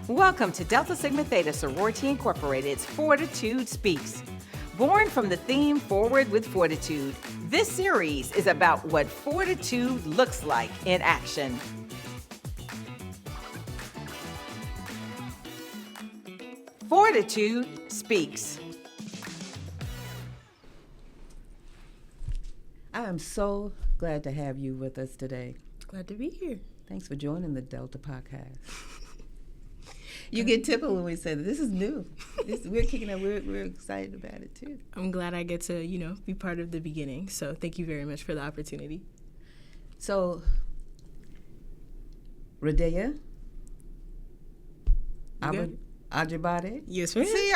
Welcome to Delta Sigma Theta Sorority Incorporated's Fortitude Speaks. Born from the theme Forward with Fortitude, this series is about what fortitude looks like in action. Fortitude Speaks. I am so glad to have you with us today. Glad to be here. Thanks for joining the Delta podcast. You get tickled when we say that this is new. We're kicking up. We're excited about it too. I'm glad I get to, be part of the beginning. So thank you very much for the opportunity. So, Radiyah Ajibade. Yes, ma'am. See,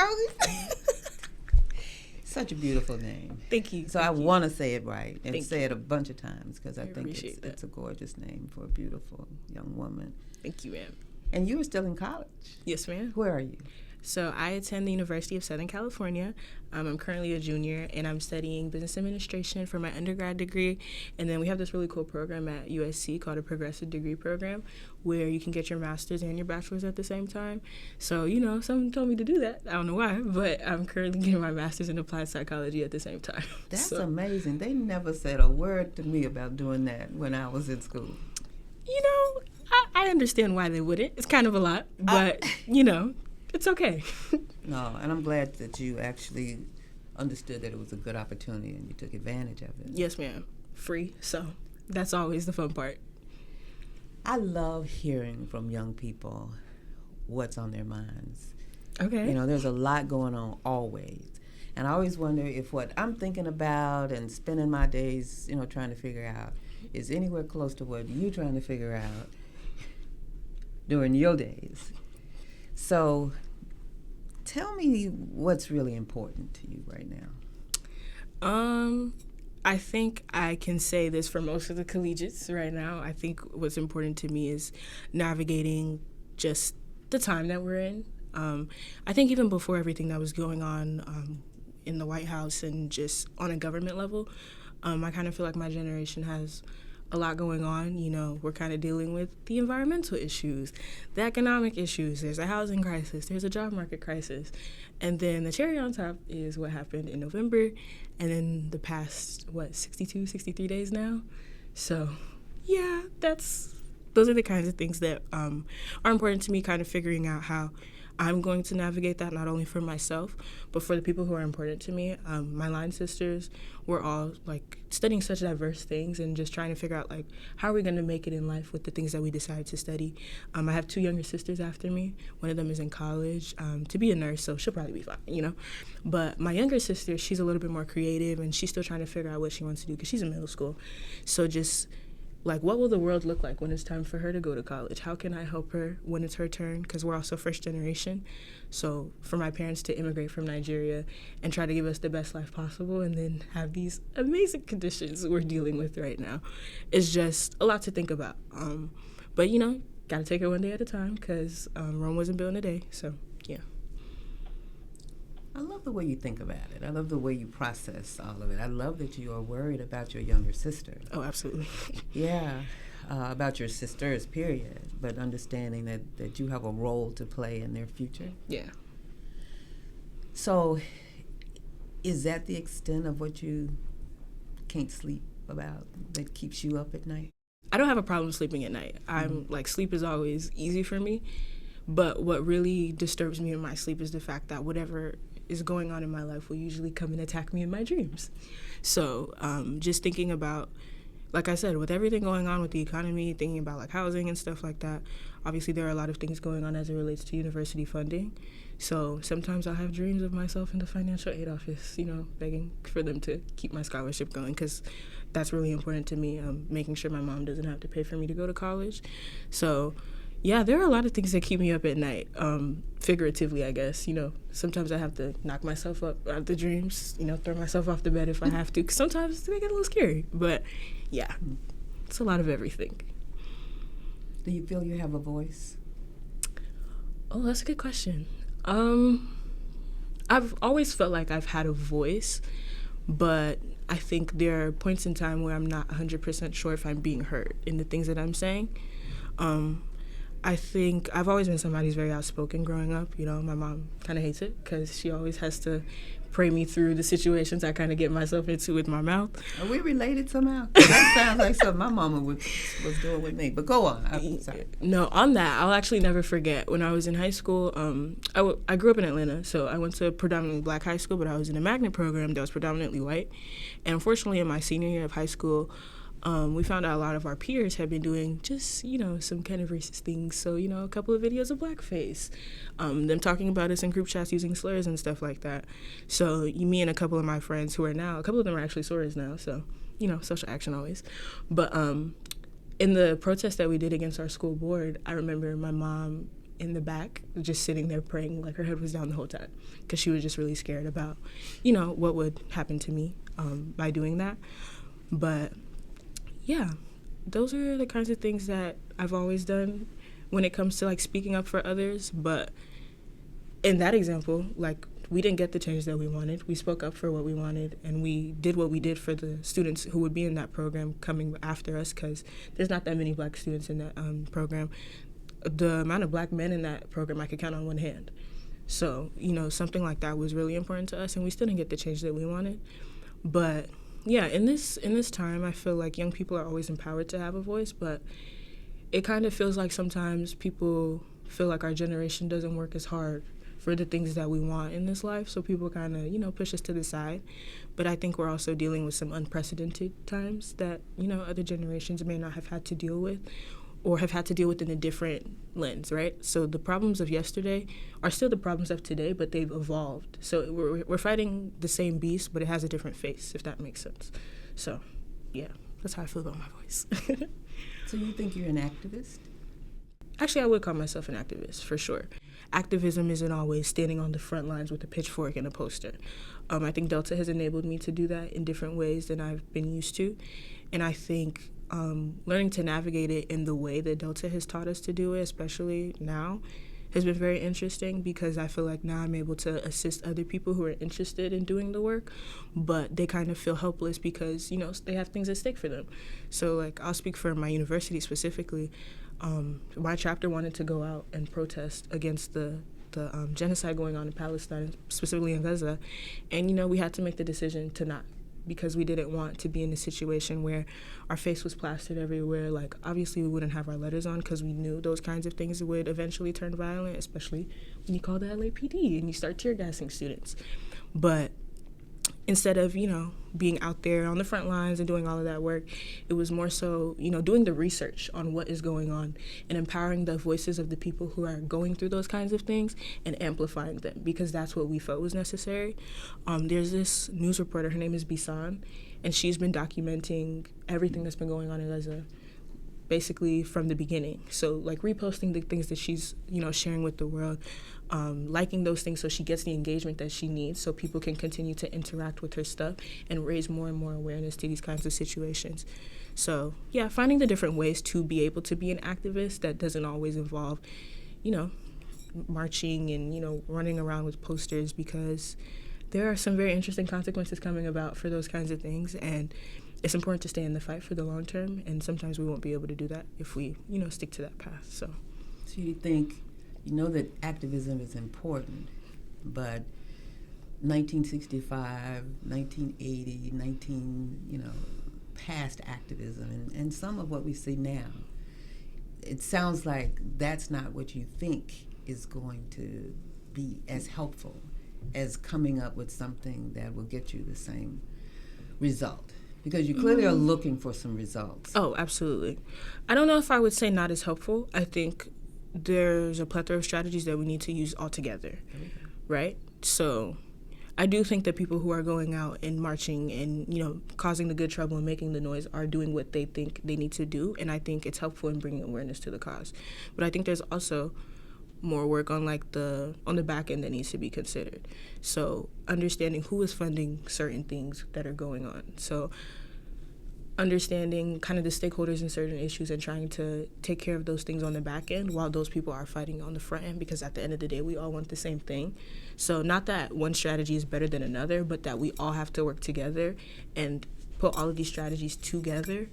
such a beautiful name. Thank you. So I want to say it right and say you. it a bunch of times because I think it's a gorgeous name for a beautiful young woman. Thank you, ma'am. And you are still in college. Yes, ma'am. Where are you? So I attend the University of Southern California. I'm currently a junior, and I'm studying business administration for my undergrad degree. And then we have this really cool program at USC called a progressive degree program where you can get your master's and your bachelor's at the same time. So, someone told me to do that. I don't know why, but I'm currently getting my master's in applied psychology at the same time. That's amazing. They never said a word to me about doing that when I was in school. I understand why they wouldn't. It's kind of a lot, but, it's okay. No, and I'm glad that you actually understood that it was a good opportunity and you took advantage of it. Yes, ma'am. Free, so that's always the fun part. I love hearing from young people what's on their minds. Okay. There's a lot going on always. And I always wonder if what I'm thinking about and spending my days, trying to figure out is anywhere close to what you're trying to figure out during your days. So tell me what's really important to you right now. I think I can say this for most of the collegiates right now. I think what's important to me is navigating just the time that we're in. I think even before everything that was going on in the White House and just on a government level, I kind of feel like my generation has a lot going on. We're kind of dealing with the environmental issues, the economic issues. There's a housing crisis. There's a job market crisis. And then the cherry on top is what happened in November and then the past, 62, 63 days now. So, yeah, those are the kinds of things that are important to me, kind of figuring out how I'm going to navigate that, not only for myself, but for the people who are important to me. My line sisters, we're all studying such diverse things and just trying to figure out how are we going to make it in life with the things that we decide to study. I have two younger sisters after me. One of them is in college to be a nurse, so she'll probably be fine, But my younger sister, she's a little bit more creative and she's still trying to figure out what she wants to do because she's in middle school. So just what will the world look like when it's time for her to go to college? How can I help her when it's her turn? Because we're also first generation. So for my parents to immigrate from Nigeria and try to give us the best life possible and then have these amazing conditions we're dealing with right now is just a lot to think about. But, got to take it one day at a time because Rome wasn't built in a day. So, yeah. I love the way you think about it. I love the way you process all of it. I love that you are worried about your younger sister. Oh, absolutely. Yeah, about your sisters, period. But understanding that you have a role to play in their future. Yeah. So is that the extent of what you can't sleep about that keeps you up at night? I don't have a problem sleeping at night. I'm sleep is always easy for me. But what really disturbs me in my sleep is the fact that whatever is going on in my life will usually come and attack me in my dreams. So just thinking about, like I said, with everything going on with the economy, thinking about housing and stuff like that, obviously there are a lot of things going on as it relates to university funding. So sometimes I'll have dreams of myself in the financial aid office, begging for them to keep my scholarship going because that's really important to me, making sure my mom doesn't have to pay for me to go to college. So yeah, there are a lot of things that keep me up at night, figuratively, I guess. Sometimes I have to knock myself up out of the dreams, throw myself off the bed if I have to, because sometimes they get a little scary. But, yeah, it's a lot of everything. Do you feel you have a voice? Oh, that's a good question. I've always felt like I've had a voice, but I think there are points in time where I'm not 100% sure if I'm being heard in the things that I'm saying. I think I've always been somebody who's very outspoken growing up. You know, my mom kind of hates it because she always has to pray me through the situations I kind of get myself into with my mouth. Are we related somehow? That sounds like something my mama was doing with me. But go on. I'm sorry. No, on that, I'll actually never forget when I was in high school. I grew up in Atlanta, so I went to a predominantly black high school, but I was in a magnet program that was predominantly white. And unfortunately, in my senior year of high school, we found out a lot of our peers had been doing just, some kind of racist things. So, a couple of videos of blackface, them talking about us in group chats using slurs and stuff like that. So me and a couple of my friends who are now, a couple of them are actually sorors now. So, social action always. But in the protest that we did against our school board, I remember my mom in the back just sitting there praying, like her head was down the whole time, because she was just really scared about, what would happen to me by doing that. But yeah, those are the kinds of things that I've always done when it comes to, like, speaking up for others. But in that example, like, we didn't get the change that we wanted. We spoke up for what we wanted, and we did what we did for the students who would be in that program coming after us, because there's not that many black students in that program. The amount of black men in that program I could count on one hand. So, something like that was really important to us, and we still didn't get the change that we wanted. But yeah, in this time, I feel like young people are always empowered to have a voice, but it kind of feels like sometimes people feel like our generation doesn't work as hard for the things that we want in this life, so people kind of, push us to the side. But I think we're also dealing with some unprecedented times that, other generations may not have had to deal with, or have had to deal with in a different lens, right? So the problems of yesterday are still the problems of today, but they've evolved. So we're fighting the same beast, but it has a different face, if that makes sense. So, yeah, that's how I feel about my voice. So you think you're an activist? Actually, I would call myself an activist, for sure. Activism isn't always standing on the front lines with a pitchfork and a poster. I think Delta has enabled me to do that in different ways than I've been used to. And I think learning to navigate it in the way that Delta has taught us to do it, especially now, has been very interesting, because I feel like now I'm able to assist other people who are interested in doing the work, but they kind of feel helpless because, they have things at stake for them. So, like, I'll speak for my university specifically. My chapter wanted to go out and protest against the genocide going on in Palestine, specifically in Gaza, and, we had to make the decision to not, because we didn't want to be in a situation where our face was plastered everywhere. Like, obviously we wouldn't have our letters on because we knew those kinds of things would eventually turn violent, especially when you call the LAPD and you start tear gassing students. But instead of, being out there on the front lines and doing all of that work, it was more so, doing the research on what is going on and empowering the voices of the people who are going through those kinds of things and amplifying them, because that's what we felt was necessary. There's this news reporter, her name is Bisan, and she's been documenting everything that's been going on in Gaza, basically from the beginning. So, like, reposting the things that she's, sharing with the world, liking those things so she gets the engagement that she needs, so people can continue to interact with her stuff and raise more and more awareness to these kinds of situations. So, yeah, finding the different ways to be able to be an activist that doesn't always involve, marching and, running around with posters, because there are some very interesting consequences coming about for those kinds of things, and it's important to stay in the fight for the long term, and sometimes we won't be able to do that if we, stick to that path. So you think, that activism is important, but 1965, 1980, past activism and some of what we see now, it sounds like that's not what you think is going to be as helpful as coming up with something that will get you the same result. Because you clearly are looking for some results. Oh, absolutely. I don't know if I would say not as helpful. I think there's a plethora of strategies that we need to use altogether, right? So I do think that people who are going out and marching and, causing the good trouble and making the noise are doing what they think they need to do, and I think it's helpful in bringing awareness to the cause. But I think there's also more work on the back end that needs to be considered. So understanding who is funding certain things that are going on. So understanding kind of the stakeholders in certain issues and trying to take care of those things on the back end while those people are fighting on the front end, because at the end of the day, we all want the same thing. So not that one strategy is better than another, but that we all have to work together and put all of these strategies together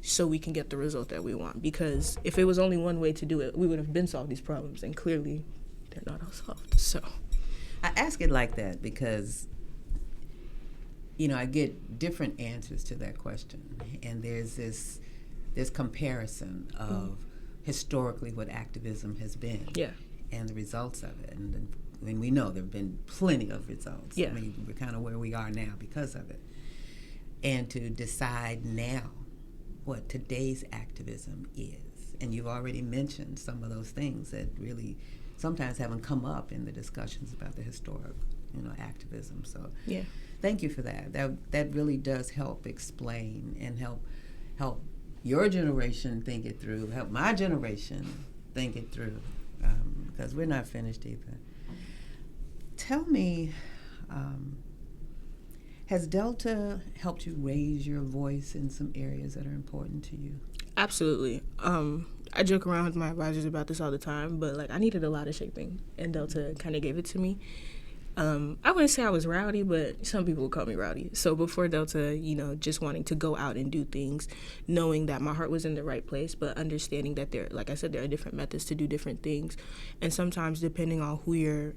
so we can get the result that we want. Because if it was only one way to do it, we would have been solved these problems, and clearly they're not all solved. So I ask it like that because, I get different answers to that question, and there's this comparison of historically what activism has been, and the results of it, and we know there have been plenty of results. Yeah. I mean, we're kind of where we are now because of it, and to decide now what today's activism is, and you've already mentioned some of those things that really sometimes haven't come up in the discussions about the historic, activism. So thank you for that. That really does help explain and help your generation think it through, help my generation think it through, because we're not finished either. Tell me, has Delta helped you raise your voice in some areas that are important to you? Absolutely. I joke around with my advisors about this all the time, but I needed a lot of shaping, and Delta kind of gave it to me. I wouldn't say I was rowdy, but some people would call me rowdy. So before Delta, just wanting to go out and do things, knowing that my heart was in the right place, but understanding that there are different methods to do different things. And sometimes depending on who you're,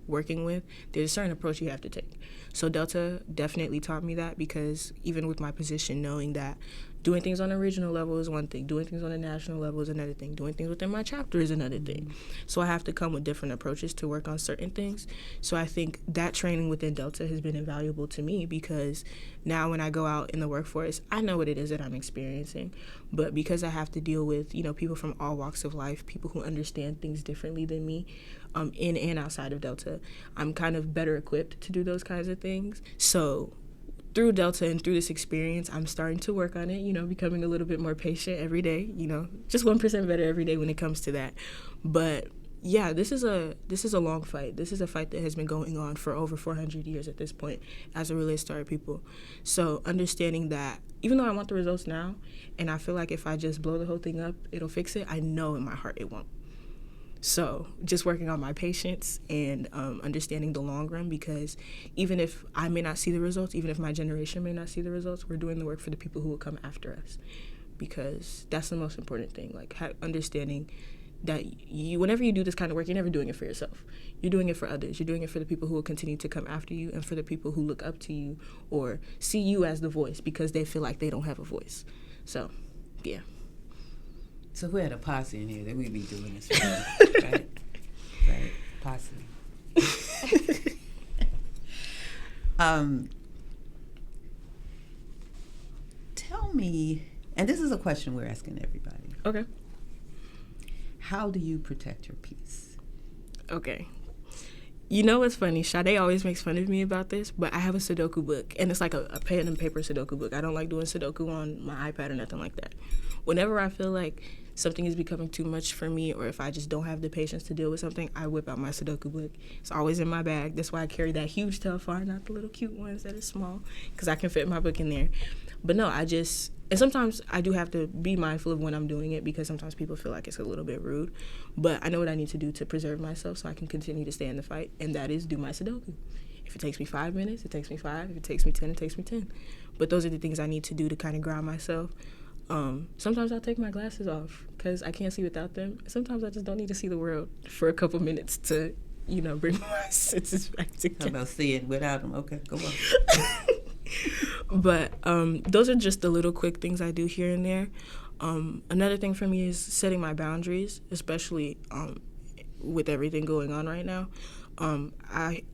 working with, there's a certain approach you have to take. So Delta definitely taught me that, because even with my position, knowing that doing things on a regional level is one thing, doing things on a national level is another thing, doing things within my chapter is another thing. So I have to come with different approaches to work on certain things. So I think that training within Delta has been invaluable to me, because now when I go out in the workforce, I know what it is that I'm experiencing. But because I have to deal with, people from all walks of life, people who understand things differently than me, in and outside of Delta, I'm kind of better equipped to do those kinds of things. So through Delta and through this experience, I'm starting to work on it, becoming a little bit more patient every day, just 1% better every day when it comes to that. But yeah, this is a long fight. This is a fight that has been going on for over 400 years at this point as it relates to our people. So understanding that even though I want the results now, and I feel like if I just blow the whole thing up, it'll fix it, I know in my heart it won't. So just working on my patience and understanding the long run, because even if I may not see the results, even if my generation may not see the results, we're doing the work for the people who will come after us, because that's the most important thing, understanding that whenever you do this kind of work, you're never doing it for yourself. You're doing it for others. You're doing it for the people who will continue to come after you, and for the people who look up to you or see you as the voice because they feel like they don't have a voice. So, yeah. So we had a posse in here that we'd be doing this for, right? Right, posse. Tell me, and this is a question we're asking everybody. Okay. How do you protect your peace? Okay. What's funny? Sade always makes fun of me about this, but I have a Sudoku book, and it's like a pen and paper Sudoku book. I don't like doing Sudoku on my iPad or nothing like that. Whenever I feel like something is becoming too much for me, or if I just don't have the patience to deal with something, I whip out my Sudoku book. It's always in my bag. That's why I carry that huge Telfar, not the little cute ones that are small, because I can fit my book in there. But no, and sometimes I do have to be mindful of when I'm doing it, because sometimes people feel like it's a little bit rude. But I know what I need to do to preserve myself so I can continue to stay in the fight, and that is do my Sudoku. If it takes me 5 minutes, it takes me 5. If it takes me 10, it takes me 10. But those are the things I need to do to kind of ground myself. Sometimes I'll take my glasses off because I can't see without them. Sometimes I just don't need to see the world for a couple minutes to, bring my senses back together. How about seeing without them? Okay, go on. But those are just the little quick things I do here and there. Another thing for me is setting my boundaries, especially with everything going on right now. A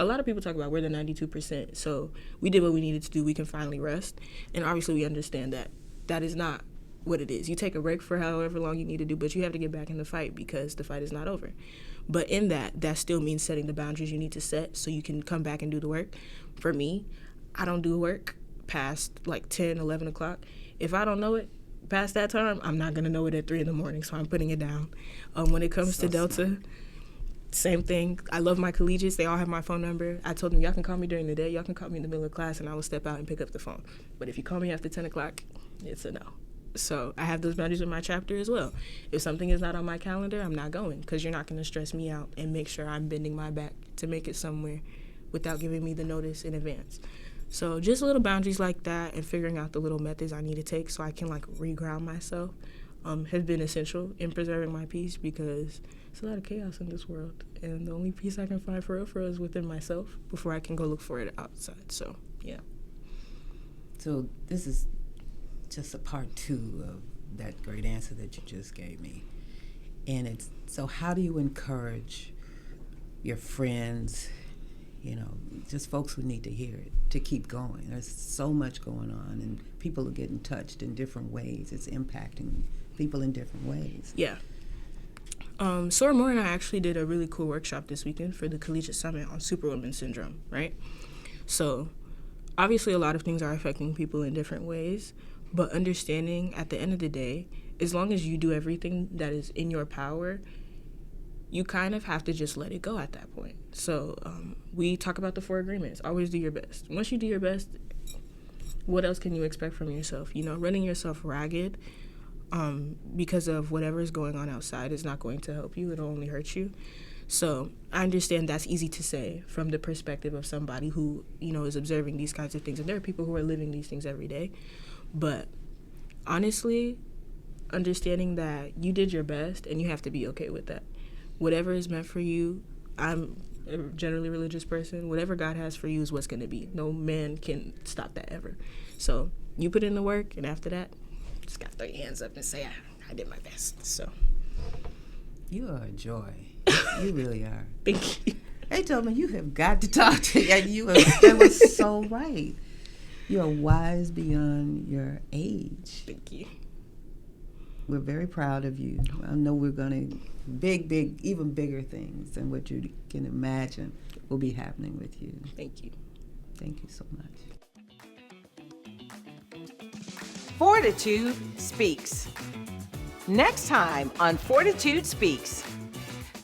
lot of people talk about we're the 92%, so we did what we needed to do. We can finally rest, and obviously we understand that that is not what it is. You take a break for however long you need to do, but you have to get back in the fight because the fight is not over. But in that still means setting the boundaries you need to set so you can come back and do the work. For me, I don't do work past 10, 11 o'clock. If I don't know it past that time, I'm not going to know it at 3 in the morning, so I'm putting it down. When it comes to Delta, smart. Same thing. I love my collegiates. They all have my phone number. I told them, y'all can call me during the day. Y'all can call me in the middle of class, and I will step out and pick up the phone. But if you call me after 10 o'clock, it's a no. So I have those boundaries with my chapter as well. If something is not on my calendar, I'm not going, because you're not going to stress me out and make sure I'm bending my back to make it somewhere without giving me the notice in advance. So just little boundaries like that and figuring out the little methods I need to take so I can like reground myself has been essential in preserving my peace, because there's a lot of chaos in this world, and the only peace I can find for real is within myself before I can go look for it outside. So yeah. So this is just a part 2 of that great answer that you just gave me. And it's, so how do you encourage your friends, you know, just folks who need to hear it, to keep going? There's so much going on, and people are getting touched in different ways. It's impacting people in different ways. Yeah. Soror Moore and I actually did a really cool workshop this weekend for the Collegiate Summit on Superwoman Syndrome, right? So obviously a lot of things are affecting people in different ways, but understanding at the end of the day, as long as you do everything that is in your power, you kind of have to just let it go at that point. So we talk about the 4 agreements. Always do your best. Once you do your best, what else can you expect from yourself? You know, running yourself ragged because of whatever is going on outside is not going to help you. It'll only hurt you. So I understand that's easy to say from the perspective of somebody who, you know, is observing these kinds of things. And there are people who are living these things every day. But honestly, understanding that you did your best and you have to be okay with that. Whatever is meant for you, I'm a generally religious person. Whatever God has for you is what's going to be. No man can stop that ever. So you put in the work, and after that, just got to throw your hands up and say, I did my best. So You are a joy. You really are. Thank you. Hey, Tillman, you have got to talk to you. That was so right. You are wise beyond your age. Thank you. We're very proud of you. I know we're going to, big, even bigger things than what you can imagine will be happening with you. Thank you. Thank you so much. Fortitude Speaks. Next time on Fortitude Speaks.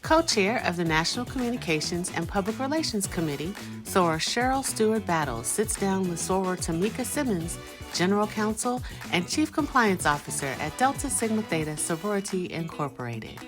Co-chair of the National Communications and Public Relations Committee, Soror Cheryl Stewart Battles sits down with Soror Tamika Simmons, General Counsel and Chief Compliance Officer at Delta Sigma Theta Sorority Incorporated.